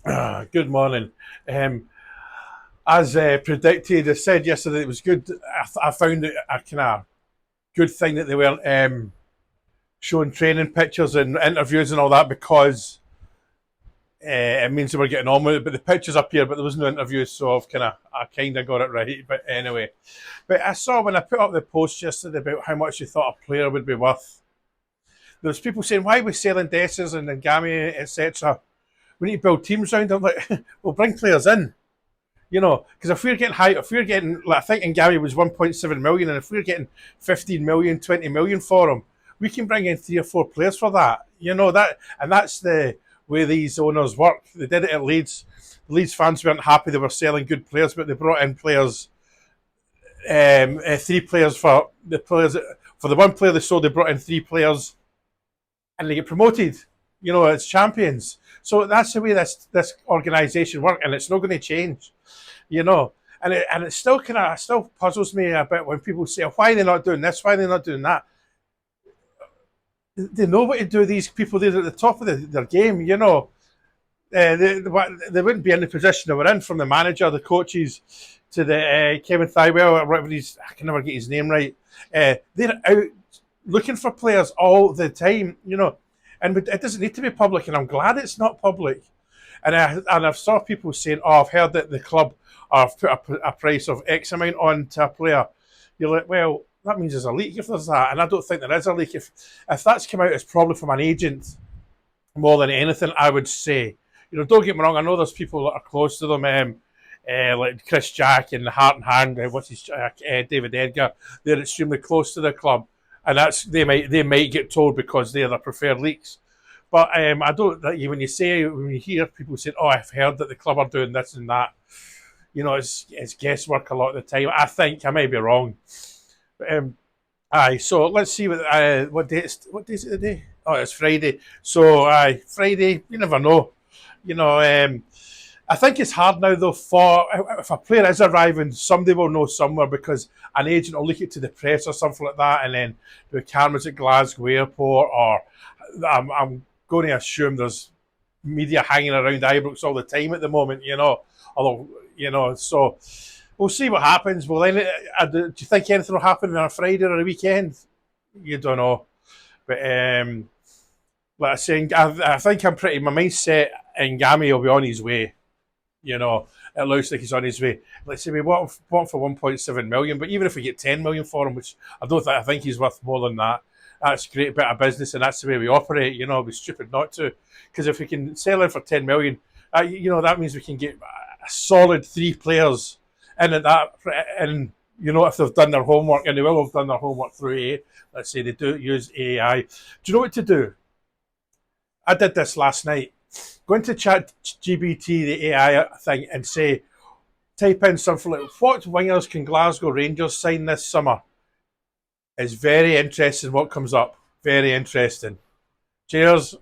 Good morning. Um, as predicted, I said yesterday it was good. I found it a kind of good thing that they weren't showing training pictures and interviews and all that because it means they were getting on with it. But the pictures up here, but there was no interviews, so I kind of got it right. But anyway, but I saw when I put up the post yesterday about how much you thought a player would be worth. There was people saying, "Why are we selling Dessers and Ngami, etc.? We need to build teams around them." Like, well, bring players in. Because if we're getting, like, I think in Gary was 1.7 million, and if we're getting 15 million, 20 million for him, we can bring in three or four players for that. And that's the way these owners work. They did it at Leeds. The Leeds fans weren't happy; they were selling good players, but they brought in players, three players for the one player they sold. They brought in three players, and they get promoted. As champions. So that's the way this organisation works, and it's not going to change you know. And it still puzzles me a bit when people say, "Why are they not doing this? Why are they not doing that?" They know what to do. These people, they're at the top of their game. They wouldn't be in the position they were in, from the manager, the coaches, to the Kevin Thywell, or whatever I can never get his name right. They're out looking for players all the time. And it doesn't need to be public, and I'm glad it's not public. And I've saw people saying, "Oh, I've heard that the club have put a price of X amount on to a player." You're like, well, that means there's a leak if there's that, and I don't think there is a leak. If that's come out, it's probably from an agent more than anything. I would say, don't get me wrong. I know there's people that are close to them, like Chris Jack and Heart and Hand. David Edgar. They're extremely close to the club, and they might get told because they're the preferred leaks. But I don't. When you hear people say, "Oh, I've heard that the club are doing this and that," it's guesswork a lot of the time. I think I may be wrong. But, aye. So let's see what day is it today? Oh, it's Friday. So Friday. You never know. I think it's hard now though. For if a player is arriving, somebody will know somewhere, because an agent will leak it to the press or something like that, and then the cameras at Glasgow Airport, or I'm going to assume there's media hanging around Ibrox all the time at the moment. Although, so we'll see what happens. Do you think anything will happen on a Friday or a weekend? You don't know. But like I say, I think my mindset, and Gami will be on his way. It looks like he's on his way. Let's say we want for 1.7 million, but even if we get 10 million for him, which I think he's worth more than that. That's a great bit of business, and that's the way we operate. It'd be stupid not to, because if we can sell him for 10 million, that means we can get a solid three players in at that. And if they've done their homework, and they will have done their homework through let's say they do use AI. Do you know what to do? I did this last night. Go into Chat GBT, the AI thing, and type in something like, "What wingers can Glasgow Rangers sign this summer?" It's very interesting what comes up. Very interesting. Cheers.